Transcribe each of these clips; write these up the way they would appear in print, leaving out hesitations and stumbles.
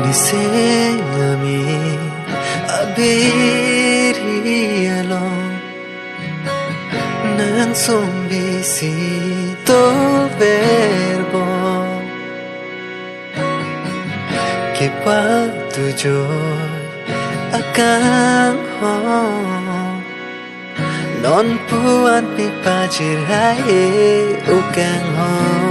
Nisengami abirialo Nang sumbisi to verbo Que pa tujo akang ho Non puan pipajir hai ukang ho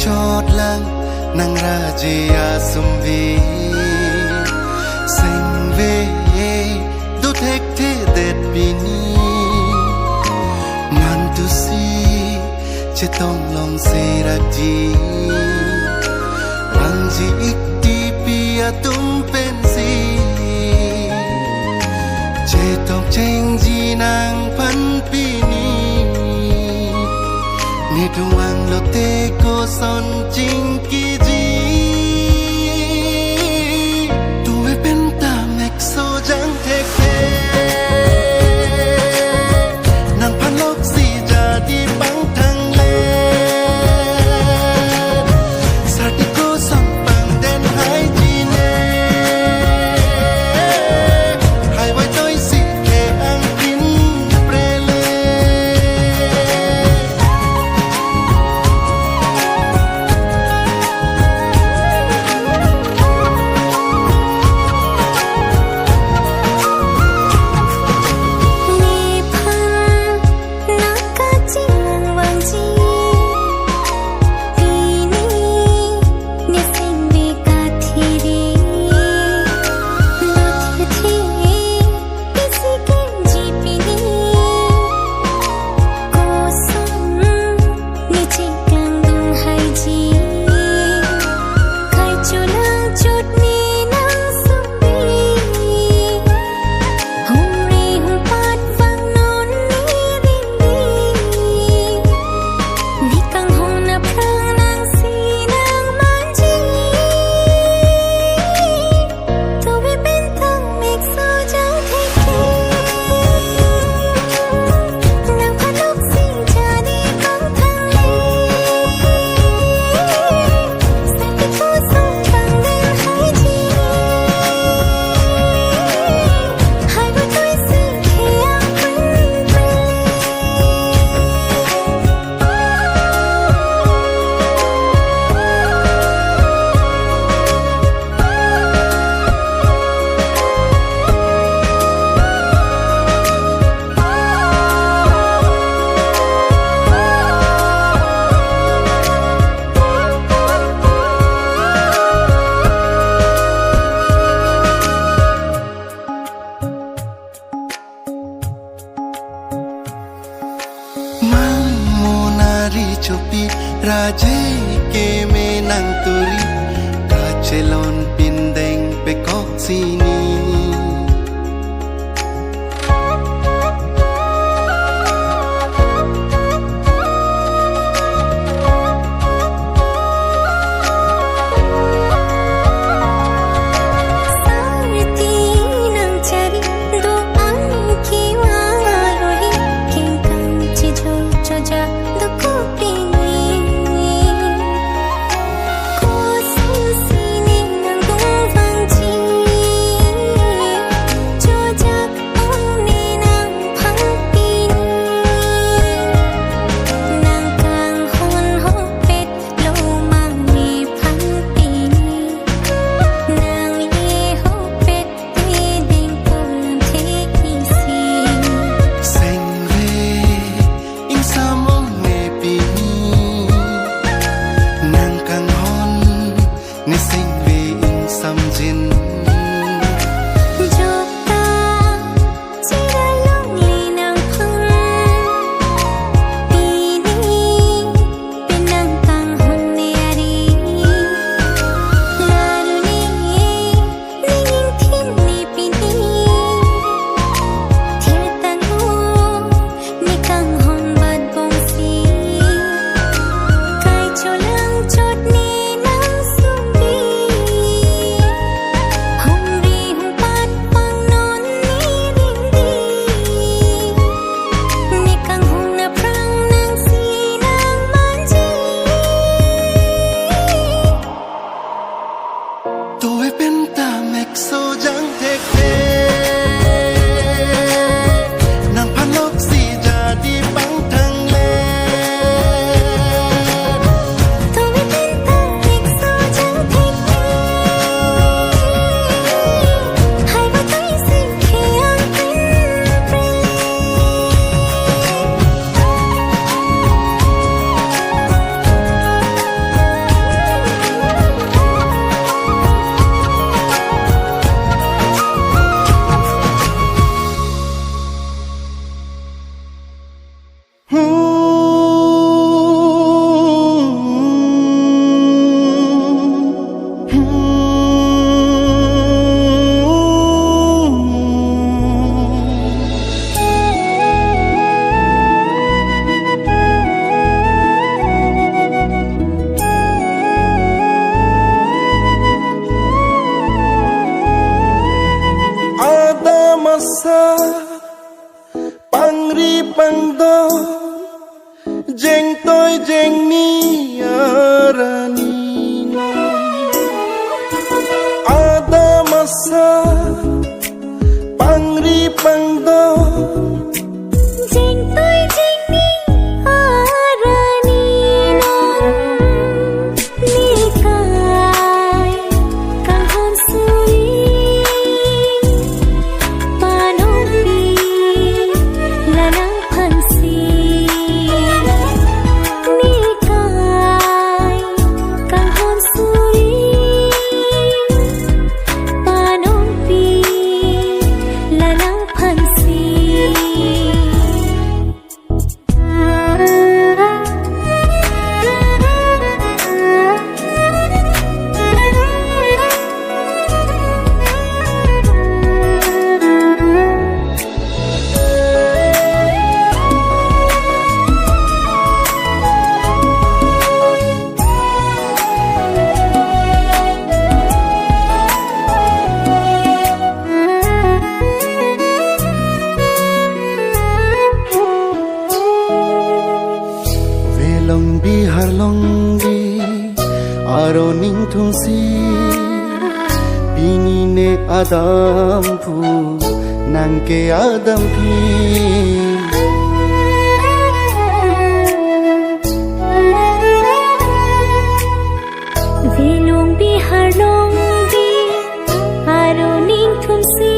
chót lăng nang ra ji asumvi sing ve du thek the det bini man tu si che tong long se ra ji wang ji ikti pia tum pen si che tong cheng ji nang pan bini ni tuang lo te ko son jing ki ji tu ve pen ta mek so jang the ke nang pan lok si ja di bang thang le sa ti ko sam pang den hai ji ne hai vai toi si ke ang kin pre le chopi raje ke me nang turi kachelon pindeng pe kok sini Ko sing sini nang dong vang ji samjin pangri pangdo jeng toy jeng ni arani ada masa pangri pangdo jeng toy jeng ni arani nikai kahon suri panopi lanang pansi nikai kahon suri panopi lanang pansi Long bi har long bi aro ning thung si bini ne adam phu nang ke adam phi Velong bi har long bi aro ning thum si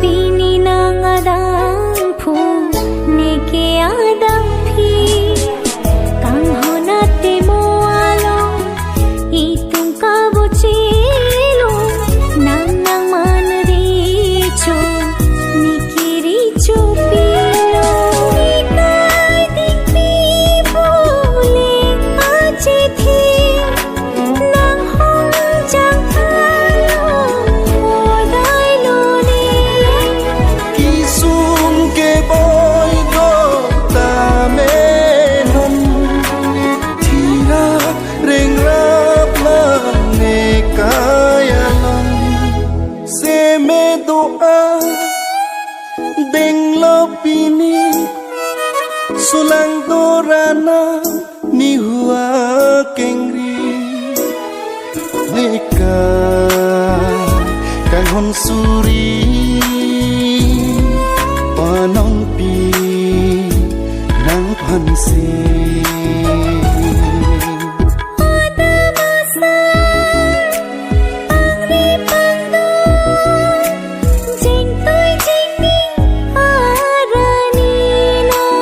pini nang adam phu ne ke adam phi kang honate mo along itung ka buchilo nang nang man ri cho nikiri cho pilo nikai ding pi bole ache thi nang hong jang alo dai lo ni ki sum ke boy do ta me non thira reng rap la ne kaya long se me do a deng lo pini sulang dorana ni hua kengri neka kang hon suri panong pi nang pansi ada masa pangri pangdo jeng toy jeng ni arani non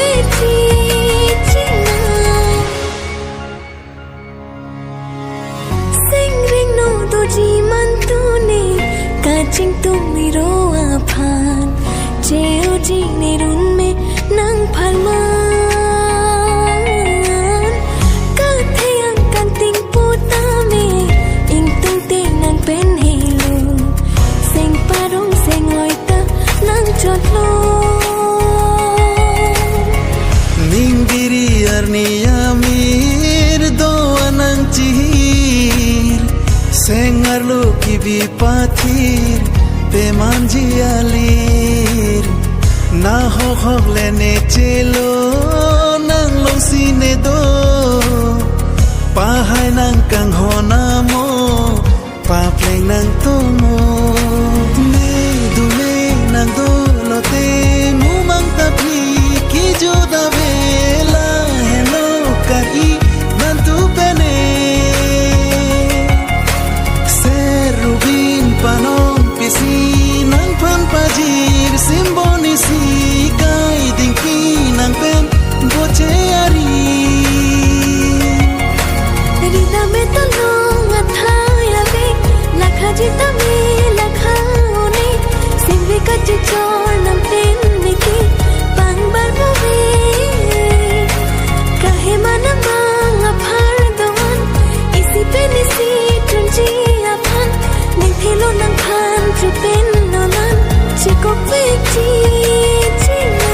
veti china sing ring no do ji man tu ne ka ching tu mi ro aphan cheo ji ne run me nang phan ma ka thayang kan ting pu ta me ing tung te nang pen he lu sing parong sing oi ta nang chot lo Ninggiri arnia mir do anang chihir sengar lo kibi pathir pe manji alir na hok lene chelo nang lo sine do pahai nang kang hona mo pa pleng nang tomo me du me nang do lo te mu mang ta phi ki jo da vela hello kai nan tu bene ser rubin panon pisi nang pan pajir simboni si kai ding ki nang pen boche ari rida me ta long athaya ve lakha jita me lakha one simbe ka chor nam pen me ki pang bar mo ve kahe mana mang aphar don isi pe ni si tun ji aphan ning thelo nang phan chu pen no nan chi ko pe chi china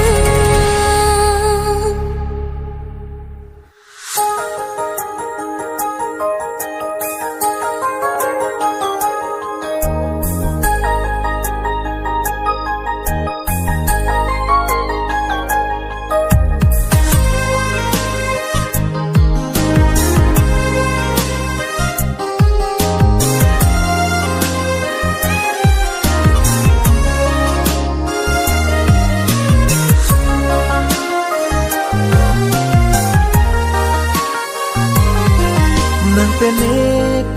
nang pene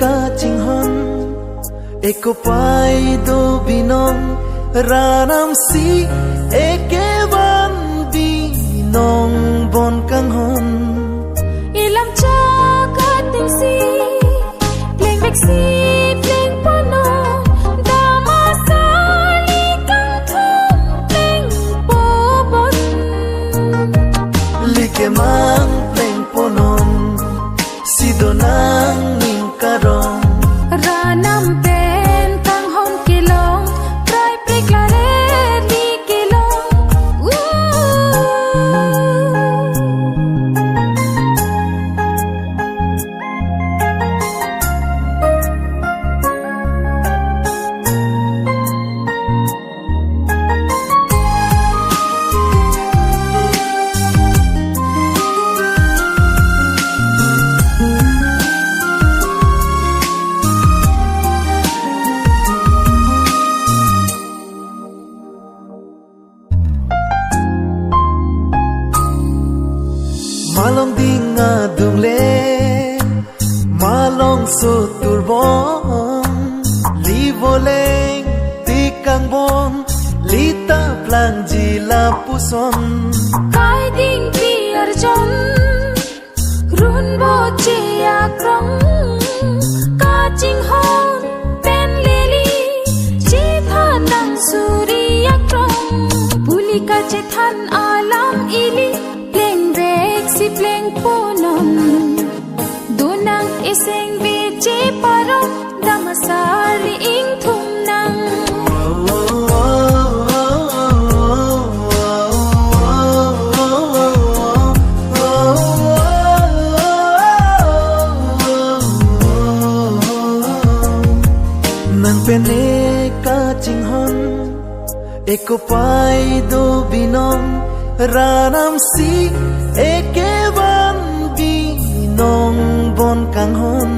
ka chinghon eko pai do binong ranam si ekewan binong bon kang hon ilam cha ka ting si pleng bek si pleng pono dama sali kang thum pleng po bon like mang pleng ponon sidonang ning karong ranam pen kang hom kilong prai preklare li kilong malong dinga dungle malong so turbon livoleng tikang bon lita plang jila puson kai ding piar jon run bo che akrong ka ching hon pen leli che thanang suri akrong puli ka che than alam ili pleng bek si pleng ponom dunang iseng bi che parong damasari ing thum nang nang pene ka chinghon eko pai do binong ranam si ekewan binong bon kang hon